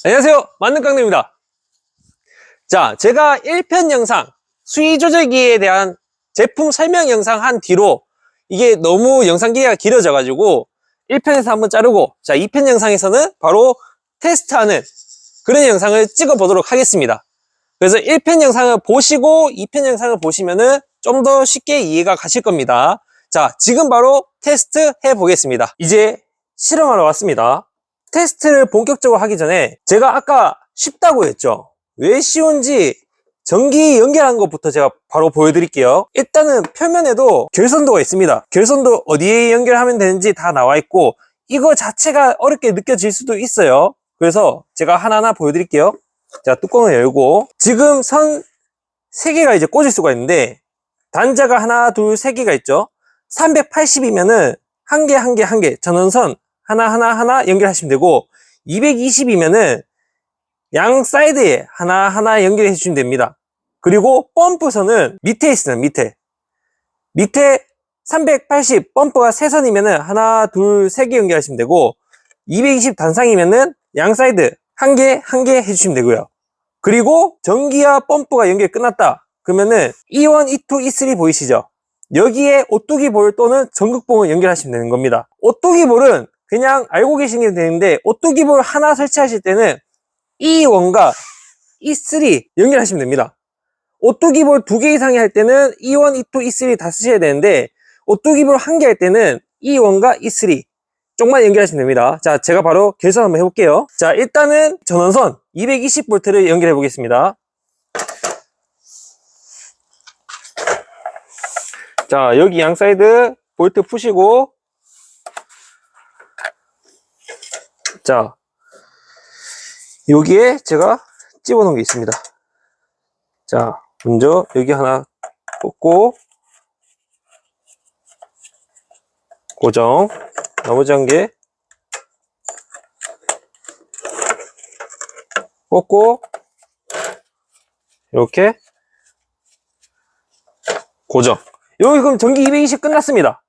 안녕하세요, 만능깡입니다. 자, 제가 1편 영상 수위 조절기에 대한 제품 설명 영상 한 뒤로 이게 너무 영상 기계가 길어져 가지고 1편에서 한번 자르고, 자 2편 영상에서는 바로 테스트하는 그런 영상을 찍어 보도록 하겠습니다. 그래서 1편 영상을 보시고 2편 영상을 보시면은 좀 더 쉽게 이해가 가실 겁니다. 자, 지금 바로 테스트 해 보겠습니다. 이제 실험하러 왔습니다. 테스트를 본격적으로 하기 전에 제가 아까 쉽다고 했죠. 왜 쉬운지 전기 연결하는 것부터 제가 바로 보여드릴게요. 일단은 표면에도 결선도가 있습니다. 결선도 어디에 연결하면 되는지 다 나와 있고, 이거 자체가 어렵게 느껴질 수도 있어요. 그래서 제가 하나하나 보여드릴게요. 자, 뚜껑을 열고, 지금 선 3개가 이제 꽂을 수가 있는데, 단자가 하나, 둘, 3개가 있죠. 380이면은 한 개 전원선 하나 연결하시면 되고, 220이면은 양 사이드에 하나 연결해 주시면 됩니다. 그리고 펌프선은 밑에 있어요. 밑에 380 펌프가 3선이면은 하나, 둘, 3개 연결하시면 되고, 220 단상이면은 양 사이드 한 개 해주시면 되고요. 그리고 전기와 펌프가 연결 끝났다 그러면은 E1, E2, E3 보이시죠? 여기에 오뚜기 볼 또는 전극봉을 연결하시면 되는 겁니다. 오뚜기 볼은 그냥 알고 계시면 되는데, 오뚜기 볼 하나 설치하실 때는 E1과 E3 연결하시면 됩니다. 오뚜기 볼 2개 이상이 할 때는 E1, E2, E3 다 쓰셔야 되는데, 오뚜기 볼 1개 할 때는 E1과 E3 쪽만 연결하시면 됩니다. 자, 제가 바로 결선 한번 해볼게요. 자, 일단은 전원선 220V를 연결해 보겠습니다. 자, 여기 양 사이드 볼트 푸시고, 자, 여기에 제가 집어 놓은 게 있습니다. 자, 먼저 여기 하나 꽂고 고정, 나머지 한 개 꽂고 이렇게 고정. 여기 그럼 전기 220 끝났습니다.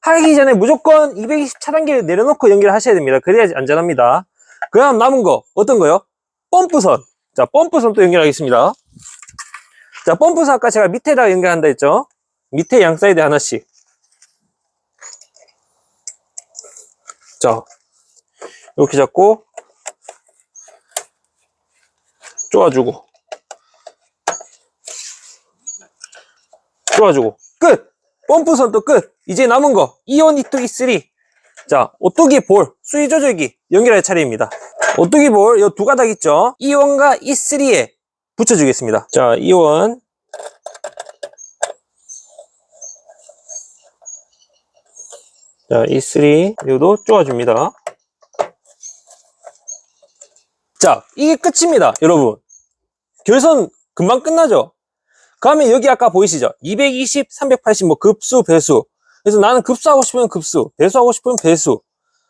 하기 전에 무조건 220 차단기를 내려놓고 연결하셔야 됩니다. 그래야지 안전합니다. 그 다음 남은 거 어떤 거요? 펌프선. 자, 펌프선 또 연결하겠습니다. 자, 펌프선 아까 제가 밑에다가 연결한다 했죠? 밑에 양 사이드 하나씩. 자, 이렇게 잡고 쪼아주고 끝! 펌프선 또 끝! 이제 남은 거 E1, E2, E3. 자, 오뚜기 볼 수위 조절기 연결할 차례입니다. 오뚜기 볼 이 두 가닥 있죠? E1과 E3에 붙여주겠습니다. 자, E1, 자, E3 이것도 쪼아줍니다. 자, 이게 끝입니다, 여러분. 결선 금방 끝나죠? 그러면 여기 아까 보이시죠? 220, 380 뭐 급수, 배수. 그래서 나는 급수하고 싶으면 급수, 배수하고 싶으면 배수.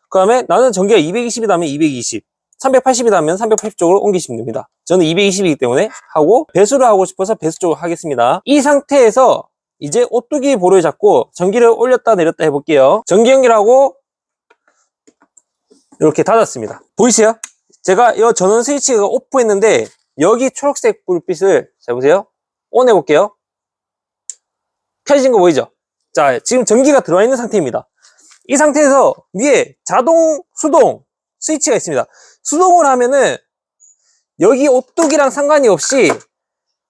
그 다음에 나는 전기가 220이라면 220, 380이라면 380 쪽으로 옮기시면 됩니다. 저는 220이기 때문에 하고, 배수를 하고 싶어서 배수 쪽으로 하겠습니다. 이 상태에서 이제 오뚜기 볼을 잡고 전기를 올렸다 내렸다 해볼게요. 전기 연결하고 이렇게 닫았습니다. 보이세요? 제가 이 전원 스위치가 오프했는데 여기 초록색 불빛을, 자 보세요, ON 해볼게요. 켜진 거 보이죠? 자, 지금 전기가 들어와 있는 상태입니다. 이 상태에서 위에 자동, 수동 스위치가 있습니다. 수동을 하면은 여기 오뚜기랑 상관이 없이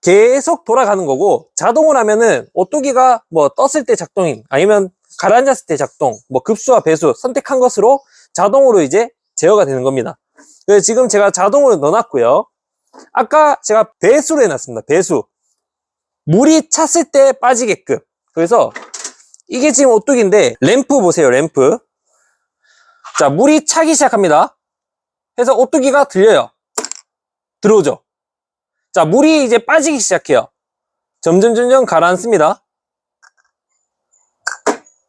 계속 돌아가는 거고, 자동을 하면은 오뚜기가 뭐 떴을 때 작동인, 아니면 가라앉았을 때 작동, 뭐 급수와 배수 선택한 것으로 자동으로 이제 제어가 되는 겁니다. 그래서 지금 제가 자동으로 넣어놨고요. 아까 제가 배수로 해놨습니다. 배수. 물이 찼을 때 빠지게끔. 그래서 이게 지금 오뚜기인데, 램프 보세요, 램프. 자, 물이 차기 시작합니다. 그래서 오뚜기가 들려요. 들어오죠? 자, 물이 이제 빠지기 시작해요. 점점 가라앉습니다.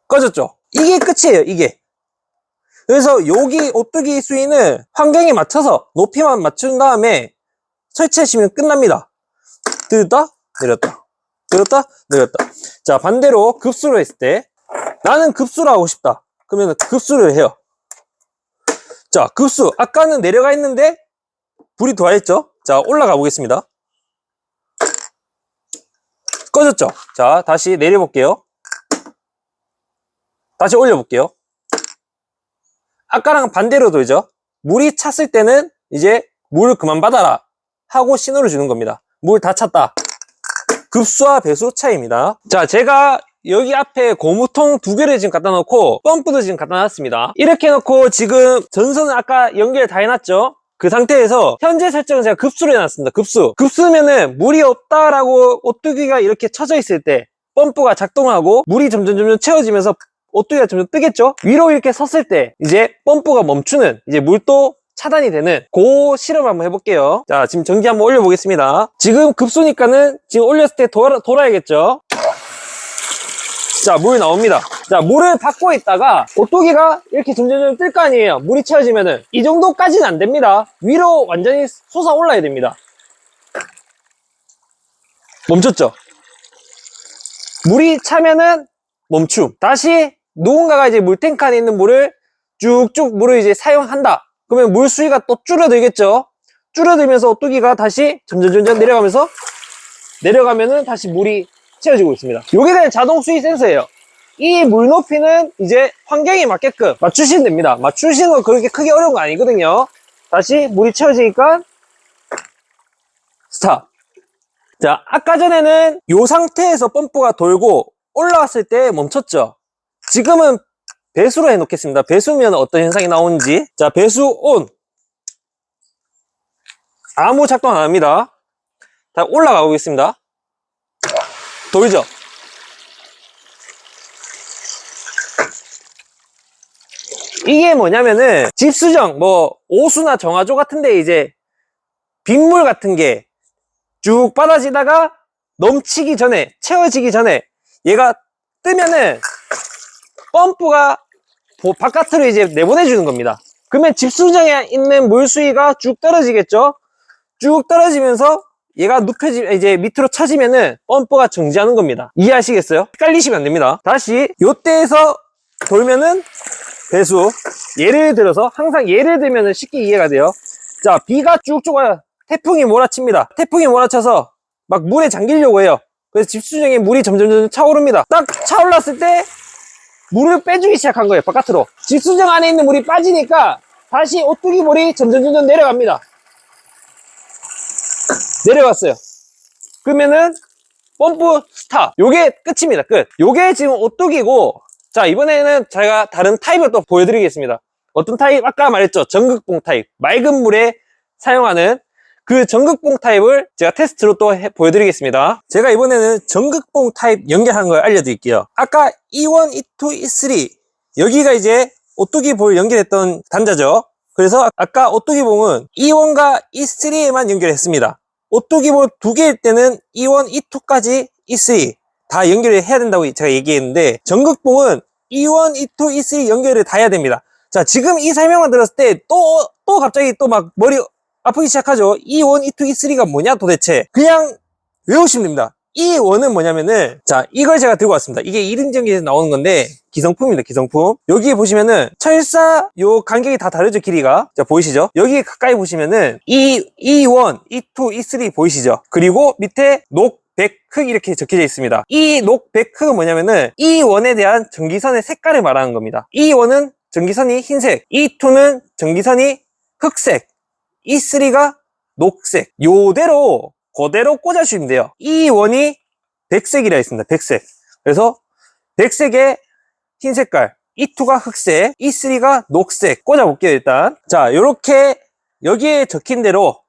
꺼졌죠? 이게 끝이에요, 이게. 그래서 여기 오뚜기 수위는 환경에 맞춰서 높이만 맞춘 다음에 설치하시면 끝납니다. 들었다, 내렸다. 들었다, 내렸다. 자, 반대로 급수로 했을 때, 나는 급수로 하고 싶다. 그러면 급수를 해요. 자, 급수. 아까는 내려가 있는데 불이 더했죠? 자, 올라가 보겠습니다. 꺼졌죠? 자, 다시 내려볼게요. 다시 올려볼게요. 아까랑 반대로 돌죠? 물이 찼을 때는 이제 물 그만 받아라 하고 신호를 주는 겁니다. 물 다 찼다. 급수와 배수 차이입니다. 자, 제가 여기 앞에 고무통 2개를 지금 갖다 놓고 펌프도 지금 갖다 놨습니다. 이렇게 해놓고 지금 전선은 아까 연결 다 해놨죠? 그 상태에서 현재 설정은 제가 급수로 해놨습니다. 급수면은 물이 없다라고 오뚜기가 이렇게 쳐져 있을 때 펌프가 작동하고 물이 점점 채워지면서 오뚜기가 점점 뜨겠죠? 위로 이렇게 섰을 때 이제 펌프가 멈추는, 이제 물도 차단이 되는 그 실험 한번 해볼게요. 자, 지금 전기 한번 올려보겠습니다. 지금 급수니까는 지금 올렸을 때 돌아야겠죠? 자, 물 나옵니다. 자, 물을 받고 있다가 오뚜기가 이렇게 점점 뜰 거 아니에요. 물이 채워지면은 이 정도까지는 안 됩니다. 위로 완전히 솟아 올라야 됩니다. 멈췄죠? 물이 차면은 멈춤. 다시 누군가가 이제 물탱크 안에 있는 물을 쭉쭉 물을 이제 사용한다. 그러면 물 수위가 또 줄어들겠죠? 줄어들면서 오뚜기가 다시 점점 내려가면은 다시 물이 채워지고 있습니다. 요게 된 자동 수위 센서예요. 이 물 높이는 이제 환경에 맞게끔 맞추시면 됩니다. 맞추시는 건 그렇게 크게 어려운 거 아니거든요. 다시 물이 채워지니까 스탑. 자, 아까 전에는 이 상태에서 펌프가 돌고 올라왔을 때 멈췄죠. 지금은 배수로 해놓겠습니다. 배수면 어떤 현상이 나오는지. 자, 배수 온. 아무 작동 안 합니다. 자, 올라가 보겠습니다. 돌죠. 이게 뭐냐면은 집수정, 뭐 오수나 정화조 같은데 이제 빗물 같은 게 쭉 빨아지다가 넘치기 전에, 채워지기 전에 얘가 뜨면은 펌프가 바깥으로 이제 내보내주는 겁니다. 그러면 집수정에 있는 물 수위가 쭉 떨어지겠죠? 쭉 떨어지면서 얘가 이제 밑으로 쳐지면은 펌프가 정지하는 겁니다. 이해하시겠어요? 헷갈리시면 안 됩니다. 다시 요때에서 돌면은 배수. 예를 들어서 항상 예를 들면은 쉽게 이해가 돼요. 자, 비가 쭉쭉 와요. 태풍이 몰아칩니다. 태풍이 몰아쳐서 막 물에 잠기려고 해요. 그래서 집수정에 물이 점점 차오릅니다. 딱 차올랐을 때 물을 빼주기 시작한 거예요. 바깥으로. 집수정 안에 있는 물이 빠지니까 다시 오뚜기 물이 점점 내려갑니다. 내려갔어요. 그러면은 펌프 스탑. 요게 끝입니다. 끝. 요게 지금 오뚜기고, 자, 이번에는 제가 다른 타입을 또 보여드리겠습니다. 어떤 타입? 아까 말했죠. 전극봉 타입. 맑은 물에 사용하는 그 전극봉 타입을 제가 테스트로 또 보여드리겠습니다. 제가 이번에는 전극봉 타입 연결하는 걸 알려드릴게요. 아까 E1, E2, E3 여기가 이제 오뚜기 볼 연결했던 단자죠. 그래서 아까 오뚜기 봉은 E1과 E3에만 연결했습니다. 오뚜기 볼 2개일 때는 E1, E2까지 E3 다 연결을 해야 된다고 제가 얘기했는데, 전극봉은 E1, E2, E3 연결을 다 해야 됩니다. 자, 지금 이 설명을 들었을 때 또 갑자기 또 막 머리 아프기 시작하죠. E1, E2, E3가 뭐냐 도대체. 그냥 외우시면 됩니다. E1은 뭐냐면은, 자, 이걸 제가 들고 왔습니다. 이게 1인전기에서 나오는 건데 기성품입니다. 기성품. 여기 보시면은 철사 요 간격이 다 다르죠. 길이가. 자, 보이시죠? 여기 가까이 보시면은 E1, E2, E3 보이시죠? 그리고 밑에 녹, 백, 흑 이렇게 적혀져 있습니다. 이 녹, 백, 흑은 뭐냐면은 E1에 대한 전기선의 색깔을 말하는 겁니다. E1은 전기선이 흰색, E2는 전기선이 흑색, E3가 녹색. 요대로 그대로 꽂아주시면 돼요. E1이 백색이라 있습니다. 백색. 그래서 백색에 흰 색깔, E2가 흑색, E3가 녹색 꽂아볼게요. 일단 자, 요렇게 여기에 적힌 대로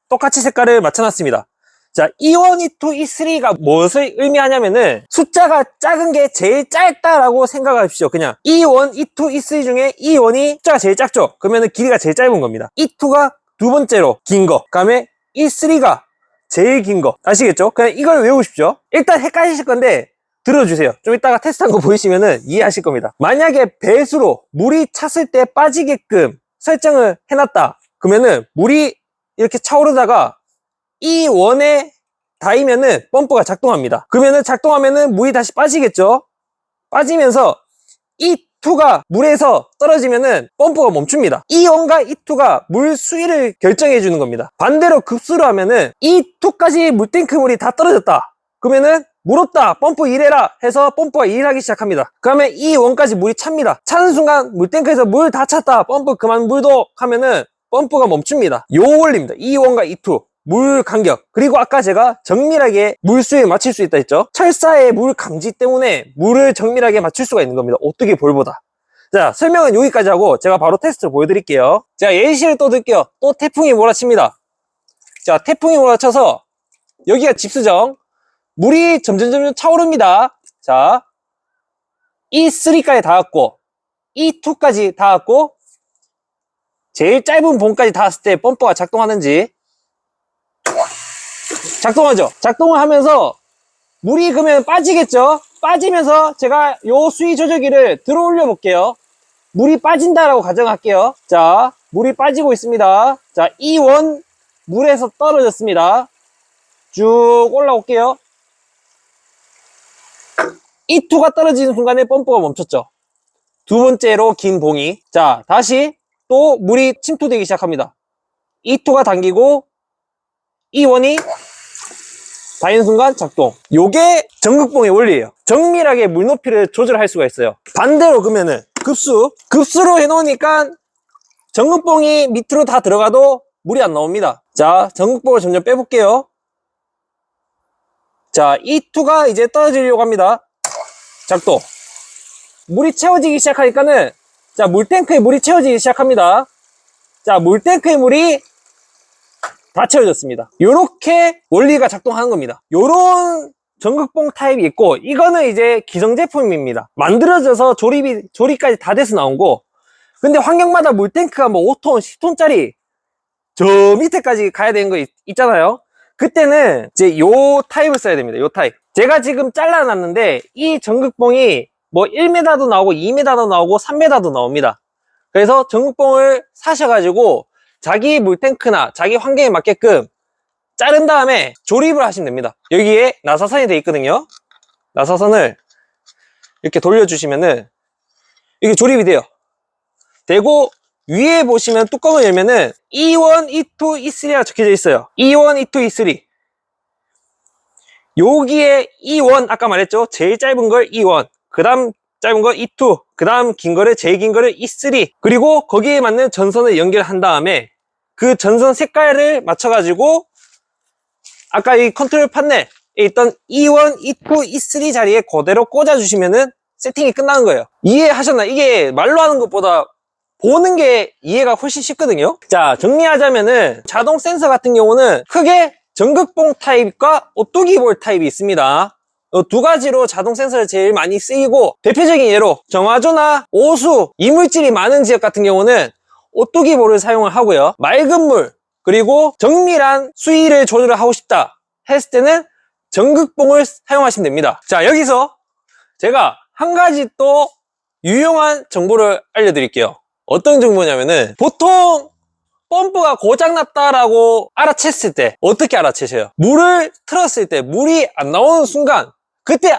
똑같이 색깔을 맞춰놨습니다. 자, E1, E2, E3가 무엇을 의미하냐면은 숫자가 작은 게 제일 짧다라고 생각하십시오. 그냥 E1, E2, E3 중에 E1이 숫자가 제일 작죠. 그러면은 길이가 제일 짧은 겁니다. E2가 두 번째로 긴 거, 그 다음에 E3가 제일 긴 거. 아시겠죠? 그냥 이걸 외우십시오. 일단 헷갈리실 건데 들어주세요. 좀 이따가 테스트한 거 보이시면은 이해하실 겁니다. 만약에 배수로 물이 찼을 때 빠지게끔 설정을 해놨다. 그러면은 물이 이렇게 차오르다가 E1에 닿으면은 펌프가 작동합니다. 그러면은 작동하면은 물이 다시 빠지겠죠? 빠지면서 E2가 물에서 떨어지면은 펌프가 멈춥니다. E1과 E2가 물 수위를 결정해 주는 겁니다. 반대로 급수로 하면은 E2까지 물탱크 물이 다 떨어졌다. 그러면은 물 없다, 펌프 일해라 해서 펌프가 일하기 시작합니다. 그러면 E1까지 물이 찹니다. 차는 순간 물탱크에서 물 다 찼다, 펌프 그만 물도 하면은 펌프가 멈춥니다. 요 원리입니다. E1과 E2 물 간격, 그리고 아까 제가 정밀하게 물수에 맞출 수 있다 했죠. 철사의 물 감지 때문에 물을 정밀하게 맞출 수가 있는 겁니다. 오뚜기 볼보다. 자, 설명은 여기까지 하고 제가 바로 테스트를 보여드릴게요. 자, 예시를 또 들게요. 또 태풍이 몰아칩니다. 자, 태풍이 몰아쳐서 여기가 집수정, 물이 점점 차오릅니다. 자, E3까지 닿았고 E2까지 닿았고 제일 짧은 봉까지 닿았을 때 펌프가 작동하는지. 작동하죠. 작동을 하면서 물이 그러면 빠지겠죠. 빠지면서 제가 요 수위 조절기를 들어 올려 볼게요. 물이 빠진다라고 가정할게요. 자, 물이 빠지고 있습니다. 자, E1 물에서 떨어졌습니다. 쭉 올라올게요. E2가 떨어지는 순간에 펌프가 멈췄죠. 두 번째로 긴 봉이. 자, 다시 또 물이 침투되기 시작합니다. E2가 당기고 E1이 닿는 순간 작동. 요게 전극봉의 원리예요. 정밀하게 물 높이를 조절할 수가 있어요. 반대로 그러면은 급수로 해놓으니까 전극봉이 밑으로 다 들어가도 물이 안 나옵니다. 자, 전극봉을 점점 빼볼게요. 자, E2가 이제 떨어지려고 합니다. 작동. 물이 채워지기 시작하니까는, 자, 물탱크에 물이 채워지기 시작합니다. 자, 물탱크에 물이 다 채워졌습니다. 요렇게 원리가 작동하는 겁니다. 요런 전극봉 타입이 있고, 이거는 이제 기성 제품입니다. 만들어져서 조립까지 다 돼서 나온 거. 근데 환경마다 물탱크가 뭐 5톤, 10톤짜리 저 밑에까지 가야 되는 거 있잖아요. 그때는 이제 요 타입을 써야 됩니다. 요 타입. 제가 지금 잘라놨는데 이 전극봉이 뭐 1m도 나오고 2m도 나오고 3m도 나옵니다. 그래서 전극봉을 사셔가지고 자기 물탱크나 자기 환경에 맞게끔 자른 다음에 조립을 하시면 됩니다. 여기에 나사선이 되어 있거든요. 나사선을 이렇게 돌려주시면은 이게 조립이 돼요. 되고 위에 보시면 뚜껑을 열면은 E1, E2, E3가 적혀져 있어요. E1, E2, E3. 여기에 E1 아까 말했죠. 제일 짧은 걸 E1, 그 다음 짧은 거 E2, 그 다음 긴 거를 제일 긴 거를 E3, 그리고 거기에 맞는 전선을 연결한 다음에 그 전선 색깔을 맞춰가지고 아까 이 컨트롤 판넬에 있던 E1, E2, E3 자리에 그대로 꽂아주시면은 세팅이 끝나는 거예요. 이해하셨나요? 이게 말로 하는 것보다 보는 게 이해가 훨씬 쉽거든요. 자, 정리하자면은 자동 센서 같은 경우는 크게 전극봉 타입과 오뚜기 볼 타입이 있습니다. 두 가지로 자동 센서를 제일 많이 쓰이고, 대표적인 예로 정화조나 오수, 이물질이 많은 지역 같은 경우는 오뚜기 볼을 사용을 하고요. 맑은 물, 그리고 정밀한 수위를 조절을 하고 싶다 했을 때는 전극봉을 사용하시면 됩니다. 자, 여기서 제가 한 가지 또 유용한 정보를 알려드릴게요. 어떤 정보냐면은 보통 펌프가 고장났다라고 알아챘을 때 어떻게 알아채셔요? 물을 틀었을 때 물이 안 나오는 순간 그때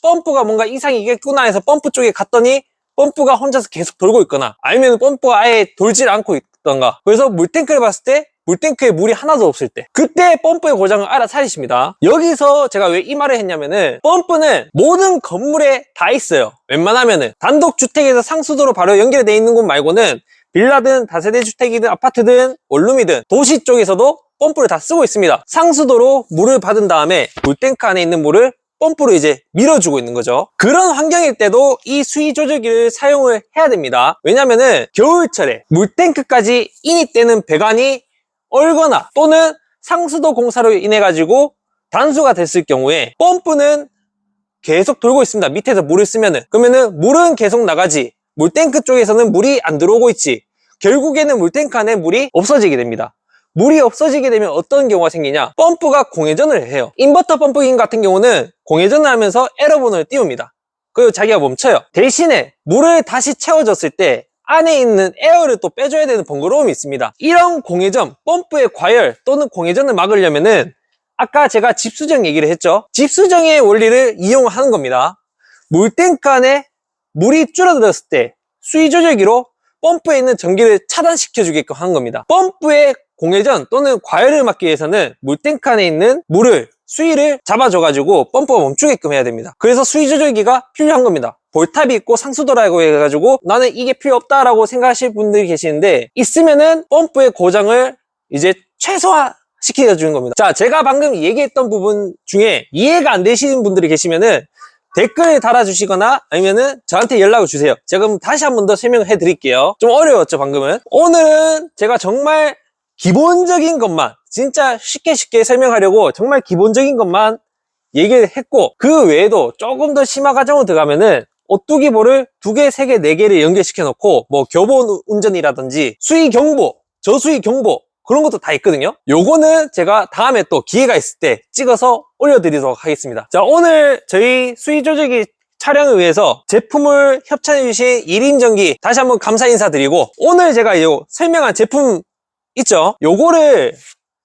펌프가 뭔가 이상이 있겠구나 해서 펌프 쪽에 갔더니 펌프가 혼자서 계속 돌고 있거나 아니면 펌프가 아예 돌질 않고 있던가, 그래서 물탱크를 봤을 때 물탱크에 물이 하나도 없을 때 그때 펌프의 고장을 알아차리십니다. 여기서 제가 왜 이 말을 했냐면은 펌프는 모든 건물에 다 있어요. 웬만하면은 단독주택에서 상수도로 바로 연결되어 있는 곳 말고는 빌라든 다세대 주택이든 아파트든 원룸이든 도시 쪽에서도 펌프를 다 쓰고 있습니다. 상수도로 물을 받은 다음에 물탱크 안에 있는 물을 펌프로 이제 밀어주고 있는 거죠. 그런 환경일 때도 이 수위 조절기를 사용을 해야 됩니다. 왜냐면은 겨울철에 물탱크까지 인입되는 배관이 얼거나 또는 상수도 공사로 인해 가지고 단수가 됐을 경우에 펌프는 계속 돌고 있습니다. 밑에서 물을 쓰면은. 그러면은 물은 계속 나가지 물탱크 쪽에서는 물이 안 들어오고 있지, 결국에는 물탱크 안에 물이 없어지게 됩니다. 물이 없어지게 되면 어떤 경우가 생기냐, 펌프가 공회전을 해요. 인버터 펌프인 같은 경우는 공회전을 하면서 에러번호를 띄웁니다. 그리고 자기가 멈춰요. 대신에 물을 다시 채워줬을 때 안에 있는 에어를 또 빼줘야 되는 번거로움이 있습니다. 이런 공회전, 펌프의 과열 또는 공회전을 막으려면은 아까 제가 집수정 얘기를 했죠. 집수정의 원리를 이용하는 겁니다. 물탱크 안에 물이 줄어들었을 때 수위 조절기로 펌프에 있는 전기를 차단시켜 주게끔 한 겁니다. 펌프의 공회전 또는 과열을 막기 위해서는 물탱크 안에 있는 물을 수위를 잡아줘가지고 펌프가 멈추게끔 해야 됩니다. 그래서 수위 조절기가 필요한 겁니다. 볼탑이 있고 상수도라고 해가지고 나는 이게 필요 없다라고 생각하실 분들이 계시는데, 있으면은 펌프의 고장을 이제 최소화 시켜주는 겁니다. 자, 제가 방금 얘기했던 부분 중에 이해가 안 되시는 분들이 계시면은 댓글 달아주시거나 아니면은 저한테 연락을 주세요. 제가 그럼 다시 한 번 더 설명을 해드릴게요. 좀 어려웠죠, 방금은? 오늘은 제가 정말 기본적인 것만, 진짜 쉽게 설명하려고 정말 기본적인 것만 얘기를 했고, 그 외에도 조금 더 심화 과정으로 들어가면은 오뚜기 볼을 2개, 3개, 4개를 연결시켜 놓고 뭐 교본 운전이라든지 수위 경보, 저수위 경보 그런 것도 다 있거든요. 요거는 제가 다음에 또 기회가 있을 때 찍어서 올려드리도록 하겠습니다. 자, 오늘 저희 수위 조절기 촬영을 위해서 제품을 협찬해주신 1인전기 다시 한번 감사 인사드리고, 오늘 제가 요 설명한 제품 있죠? 요거를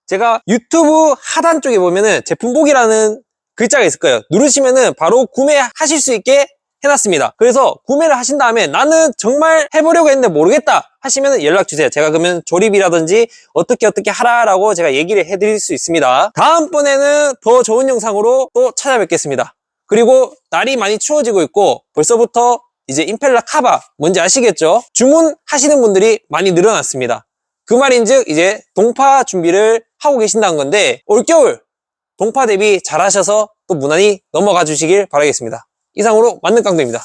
제가 유튜브 하단 쪽에 보면은 제품 보기라는 글자가 있을 거예요. 누르시면은 바로 구매하실 수 있게 해놨습니다. 그래서 구매를 하신 다음에 나는 정말 해보려고 했는데 모르겠다 하시면 연락 주세요. 제가 그러면 조립이라든지 어떻게 하라라고 제가 얘기를 해드릴 수 있습니다. 다음번에는 더 좋은 영상으로 또 찾아뵙겠습니다. 그리고 날이 많이 추워지고 있고 벌써부터 이제 임펠러 카바 뭔지 아시겠죠? 주문하시는 분들이 많이 늘어났습니다. 그 말인즉 이제 동파 준비를 하고 계신다는 건데, 올겨울 동파 대비 잘 하셔서 또 무난히 넘어가 주시길 바라겠습니다. 이상으로 만능 깡도입니다.